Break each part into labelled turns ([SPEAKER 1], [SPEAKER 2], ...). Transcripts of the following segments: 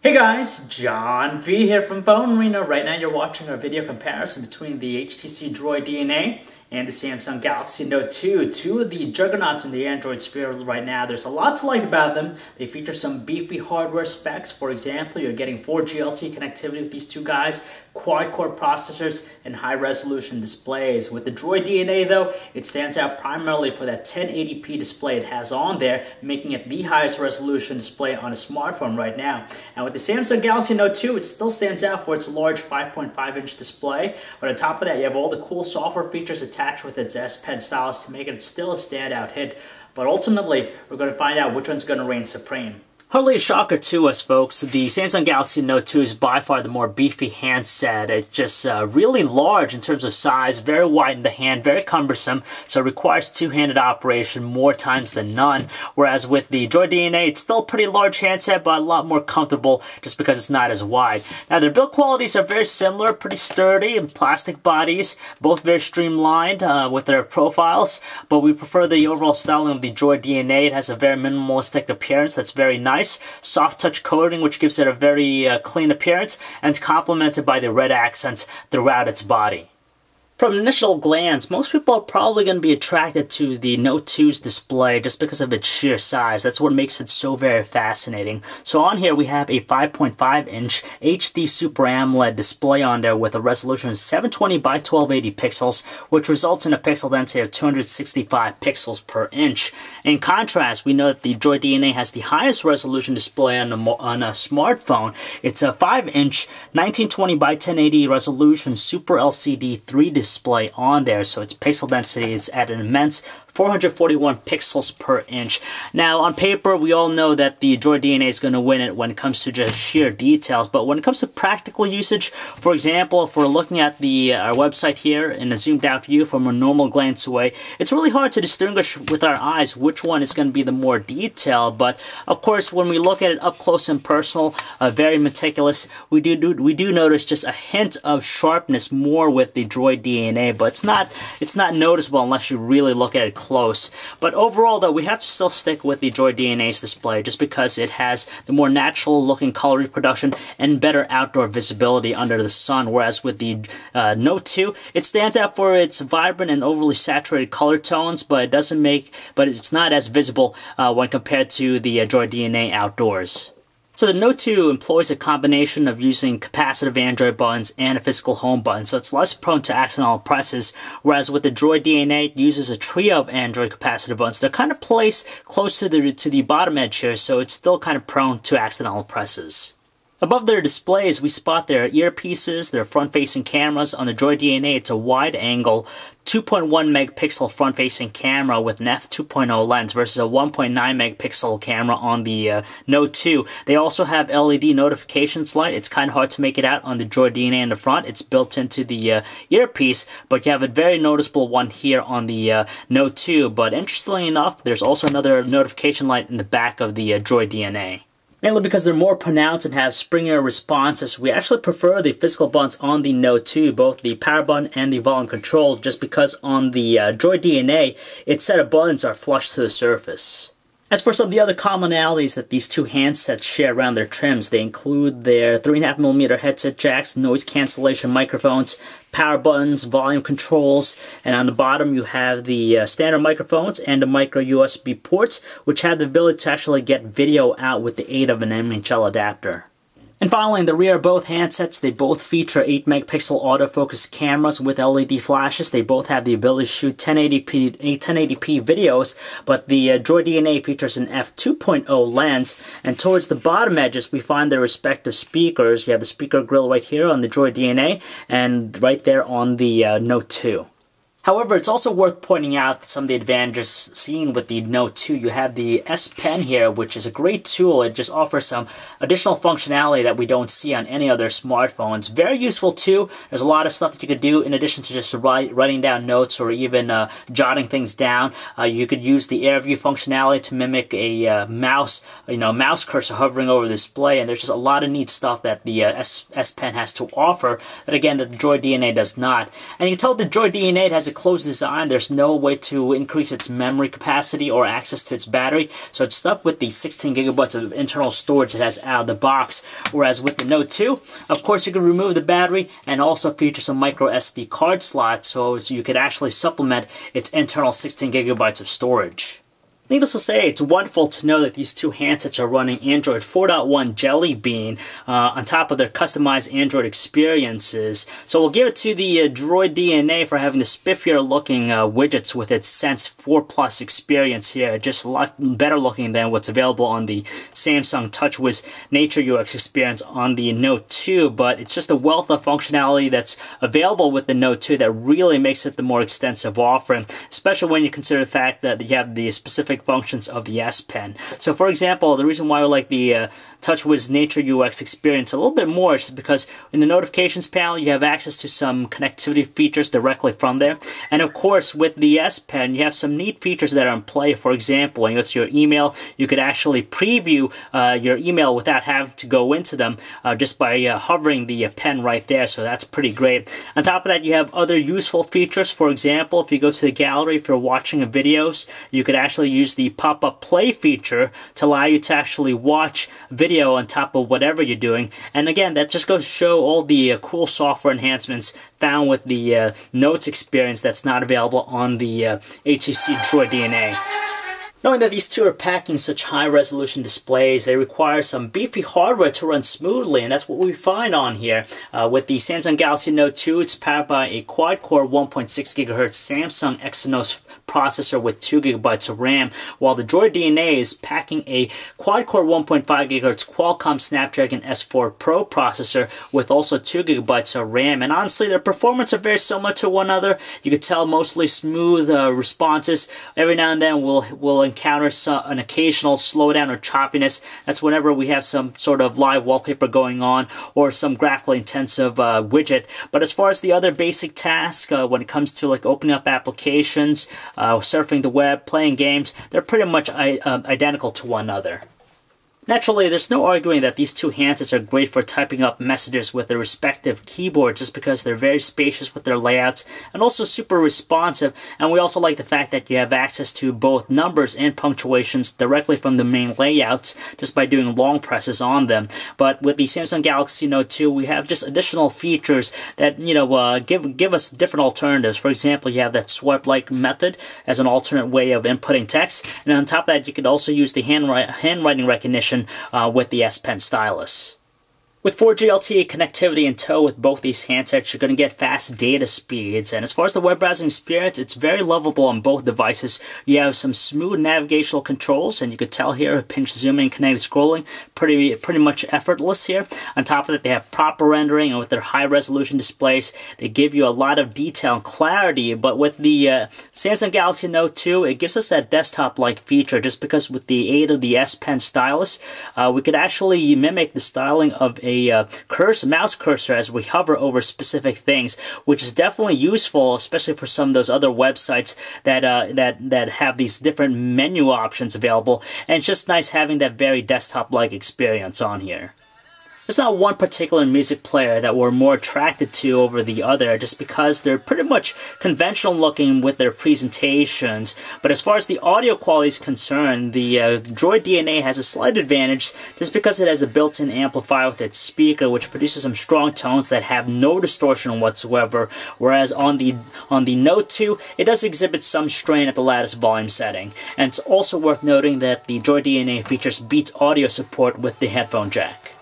[SPEAKER 1] Hey guys, John V here from PhoneArena. Right now you're watching our video comparison between the HTC DROID DNA and the Samsung Galaxy Note 2. Two of the juggernauts in the Android sphere right now. There's a lot to like about them. They feature some beefy hardware specs. For example, you're getting 4G LTE connectivity with these two guys, quad-core processors, and high-resolution displays. With the DROID DNA though, it stands out primarily for that 1080p display it has on there, making it the highest resolution display on a smartphone right now. And with the Samsung Galaxy Note 2, it still stands out for its large 5.5-inch display. But on top of that, you have all the cool software features attached with its S Pen stylus to make it still a standout hit. But ultimately, we're going to find out which one's going to reign supreme. Hardly a shocker to us, folks. The Samsung Galaxy Note 2 is by far the more beefy handset. It's just really large in terms of size, very wide in the hand, very cumbersome, so it requires two-handed operation more times than none. Whereas with the DROID DNA, it's still a pretty large handset, but a lot more comfortable just because it's not as wide. Now, their build qualities are very similar, pretty sturdy, plastic bodies, both very streamlined with their profiles, but we prefer the overall styling of the DROID DNA. It has a very minimalistic appearance that's very nice. Soft touch coating, which gives it a very clean appearance, and it's complemented by the red accents throughout its body. From an initial glance, most people are probably going to be attracted to the Note 2's display just because of its sheer size. That's what makes it so very fascinating. So on here we have a 5.5-inch HD Super AMOLED display on there with a resolution of 720 by 1280 pixels, which results in a pixel density of 265 pixels per inch. In contrast, we know that the DROID DNA has the highest resolution display on a smartphone. It's a 5-inch 1920 by 1080 resolution Super LCD 3 display on there, so its pixel density is at an immense 441 pixels per inch. Now, on paper, we all know that the DROID DNA is going to win it when it comes to just sheer details, but when it comes to practical usage, for example, if we're looking at the our website here in a zoomed out view from a normal glance away, it's really hard to distinguish with our eyes which one is going to be the more detailed, but of course, when we look at it up close and personal, very meticulous, we do notice just a hint of sharpness more with the DROID DNA, but it's not noticeable unless you really look at it close. But overall though, we have to still stick with the DROID DNA's display just because it has the more natural looking color reproduction and better outdoor visibility under the sun, whereas with the Note 2, it stands out for its vibrant and overly saturated color tones, but it's not as visible when compared to the DROID DNA outdoors. So the Note 2 employs a combination of using capacitive Android buttons and a physical home button, so it's less prone to accidental presses, whereas with the DROID DNA, it uses a trio of Android capacitive buttons. They're kind of placed close to the bottom edge here, so it's still kind of prone to accidental presses. Above their displays, we spot their earpieces, their front-facing cameras. On the DROID DNA, it's a wide-angle 2.1 megapixel front-facing camera with an f2.0 lens versus a 1.9 megapixel camera on the Note 2. They also have LED notifications light. It's kind of hard to make it out on the DROID DNA in the front. It's built into the earpiece, but you have a very noticeable one here on the Note 2. But interestingly enough, there's also another notification light in the back of the DROID DNA. Mainly because they're more pronounced and have springier responses, we actually prefer the physical buttons on the Note 2, both the power button and the volume control, just because on the DROID DNA, its set of buttons are flush to the surface. As for some of the other commonalities that these two handsets share around their trims, they include their 3.5mm headset jacks, noise cancellation microphones, power buttons, volume controls, and on the bottom you have the standard microphones and the micro USB ports, which have the ability to actually get video out with the aid of an MHL adapter. And finally, in the rear of both handsets, they both feature 8-megapixel autofocus cameras with LED flashes. They both have the ability to shoot 1080p videos, but the DROID DNA features an f2.0 lens. And towards the bottom edges, we find their respective speakers. You have the speaker grill right here on the DROID DNA, and right there on the Note 2. However, it's also worth pointing out some of the advantages seen with the Note 2. You have the S Pen here, which is a great tool. It just offers some additional functionality that we don't see on any other smartphones. Very useful too. There's a lot of stuff that you could do in addition to just writing down notes or even jotting things down. You could use the Air View functionality to mimic a mouse cursor hovering over the display, and there's just a lot of neat stuff that the S Pen has to offer that, again, the DROID DNA does not. And you can tell the DROID DNA has a closed design. There's no way to increase its memory capacity or access to its battery, so it's stuck with the 16 gigabytes of internal storage it has out of the box. Whereas with the Note 2, of course, you can remove the battery and also feature some micro SD card slots, so you could actually supplement its internal 16 gigabytes of storage. Needless to say, it's wonderful to know that these two handsets are running Android 4.1 Jelly Bean on top of their customized Android experiences. So we'll give it to the Droid DNA for having the spiffier looking widgets with its Sense 4 Plus experience here. Just a lot better looking than what's available on the Samsung TouchWiz Nature UX experience on the Note 2, but it's just a wealth of functionality that's available with the Note 2 that really makes it the more extensive offering, especially when you consider the fact that you have the specific functions of the S Pen. So for example, the reason why I like the TouchWiz Nature UX experience a little bit more is because in the notifications panel you have access to some connectivity features directly from there, and of course with the S Pen you have some neat features that are in play. For example, when you go to your email, you could actually preview your email without having to go into them just by hovering the pen right there, so that's pretty great. On top of that, you have other useful features. For example, if you go to the gallery, if you're watching videos, you could actually use the pop-up play feature to allow you to actually watch video on top of whatever you're doing. And again, that just goes to show all the cool software enhancements found with the Notes experience that's not available on the HTC DROID DNA. Knowing that these two are packing such high-resolution displays, they require some beefy hardware to run smoothly, and that's what we find on here. With the Samsung Galaxy Note 2, it's powered by a quad-core 1.6 GHz Samsung Exynos processor with 2 GB of RAM, while the Droid DNA is packing a quad-core 1.5 GHz Qualcomm Snapdragon S4 Pro processor with also 2 GB of RAM. And honestly, their performance are very similar to one another. You could tell mostly smooth responses. Every now and then we'll encounter an occasional slowdown or choppiness. That's whenever we have some sort of live wallpaper going on or some graphically intensive widget. But as far as the other basic tasks, when it comes to like opening up applications, surfing the web, playing games, they're pretty much identical to one another. Naturally, there's no arguing that these two handsets are great for typing up messages with their respective keyboards, just because they're very spacious with their layouts and also super responsive. And we also like the fact that you have access to both numbers and punctuations directly from the main layouts just by doing long presses on them. But with the Samsung Galaxy Note 2, we have just additional features that, you know, give us different alternatives. For example, you have that swipe-like method as an alternate way of inputting text. And on top of that, you could also use the handwriting recognition with the S Pen stylus. With 4G LTE connectivity in tow with both these handsets, you're going to get fast data speeds. And as far as the web browsing experience, it's very lovable on both devices. You have some smooth navigational controls, and you could tell here, pinch zooming and kinetic scrolling, pretty much effortless here. On top of that, they have proper rendering, and with their high-resolution displays, they give you a lot of detail and clarity. But with the Samsung Galaxy Note 2, it gives us that desktop-like feature, just because with the aid of the S Pen stylus, we could actually mimic the styling of a mouse cursor as we hover over specific things, which is definitely useful, especially for some of those other websites that have these different menu options available. And it's just nice having that very desktop-like experience on here. There's not one particular music player that we're more attracted to over the other, just because they're pretty much conventional looking with their presentations. But as far as the audio quality is concerned, the Droid DNA has a slight advantage just because it has a built-in amplifier with its speaker, which produces some strong tones that have no distortion whatsoever. Whereas on the Note 2, it does exhibit some strain at the lattice volume setting. And it's also worth noting that the Droid DNA features Beats audio support with the headphone jack.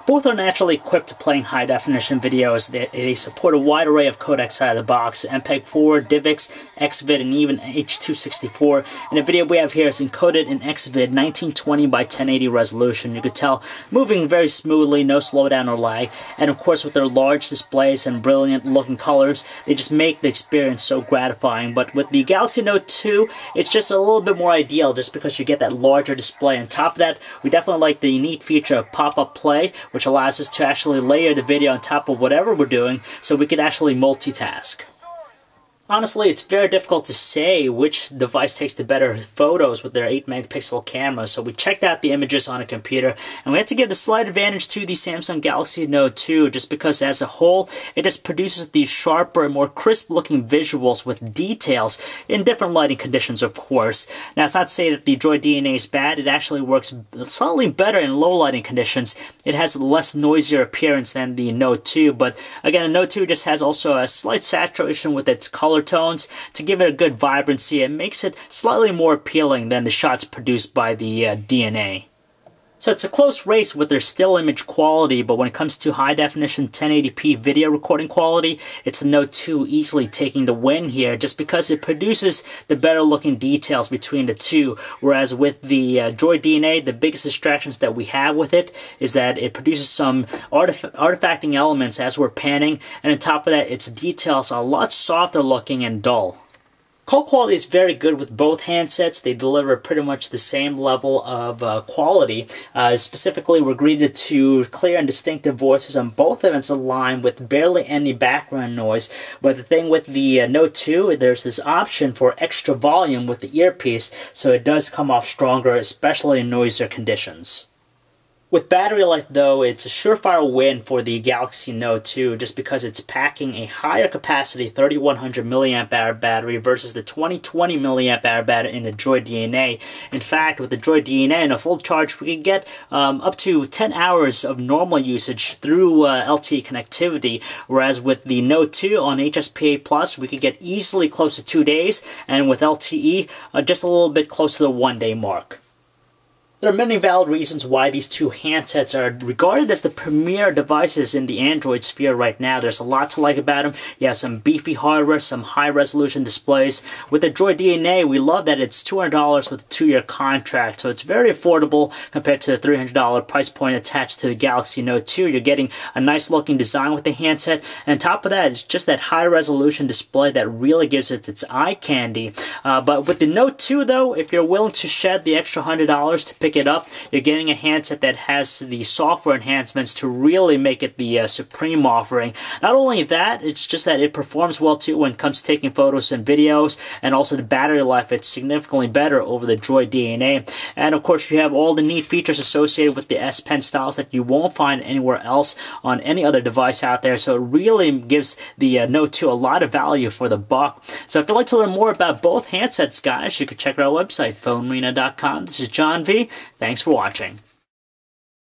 [SPEAKER 1] Both are naturally equipped to playing high-definition videos. They support a wide array of codecs out of the box: MPEG-4, DivX, XVID, and even H.264. And the video we have here is encoded in XVID 1920 by 1080 resolution. You could tell moving very smoothly, no slowdown or lag. And of course, with their large displays and brilliant-looking colors, they just make the experience so gratifying. But with the Galaxy Note 2, it's just a little bit more ideal, just because you get that larger display. On top of that, we definitely like the neat feature of pop-up play, which allows us to actually layer the video on top of whatever we're doing, so we can actually multitask. Honestly, it's very difficult to say which device takes the better photos with their 8-megapixel camera. So we checked out the images on a computer, and we had to give the slight advantage to the Samsung Galaxy Note 2 just because as a whole, it just produces these sharper, more crisp-looking visuals with details in different lighting conditions, of course. Now, it's not to say that the Droid DNA is bad. It actually works slightly better in low lighting conditions. It has a less noisier appearance than the Note 2, but again, the Note 2 just has also a slight saturation with its color tones to give it a good vibrancy. It makes it slightly more appealing than the shots produced by the DNA. So it's a close race with their still image quality, but when it comes to high definition 1080p video recording quality, it's the Note 2 easily taking the win here just because it produces the better looking details between the two, whereas with the Droid DNA, the biggest distractions that we have with it is that it produces some artifacting elements as we're panning, and on top of that, its details are a lot softer looking and dull. Call quality is very good with both handsets. They deliver pretty much the same level of quality. Specifically, we're greeted to clear and distinctive voices on both of them. It's aligned with barely any background noise. But the thing with the Note 2, there's this option for extra volume with the earpiece, so it does come off stronger, especially in noisier conditions. With battery life, though, it's a surefire win for the Galaxy Note 2 just because it's packing a higher capacity 3100 mAh battery versus the 2020 mAh battery in the Droid DNA. In fact, with the Droid DNA in a full charge, we can get up to 10 hours of normal usage through LTE connectivity, whereas with the Note 2 on HSPA+, we could get easily close to 2 days, and with LTE, just a little bit close to the 1-day mark. There are many valid reasons why these two handsets are regarded as the premier devices in the Android sphere right now. There's a lot to like about them. You have some beefy hardware, some high-resolution displays. With the Droid DNA, we love that it's $200 with a 2-year contract, so it's very affordable compared to the $300 price point attached to the Galaxy Note 2. You're getting a nice-looking design with the handset, and on top of that, it's just that high-resolution display that really gives it its eye candy. But with the Note 2, though, if you're willing to shed the extra $100 to pick it up, you're getting a handset that has the software enhancements to really make it the supreme offering. Not only that, it's just that it performs well too when it comes to taking photos and videos, and also the battery life, it's significantly better over the Droid DNA. And of course, you have all the neat features associated with the S Pen styles that you won't find anywhere else on any other device out there. So it really gives the Note 2 a lot of value for the buck. So if you'd like to learn more about both handsets, guys, you can check out our website, PhoneArena.com. This is John V. Thanks for watching.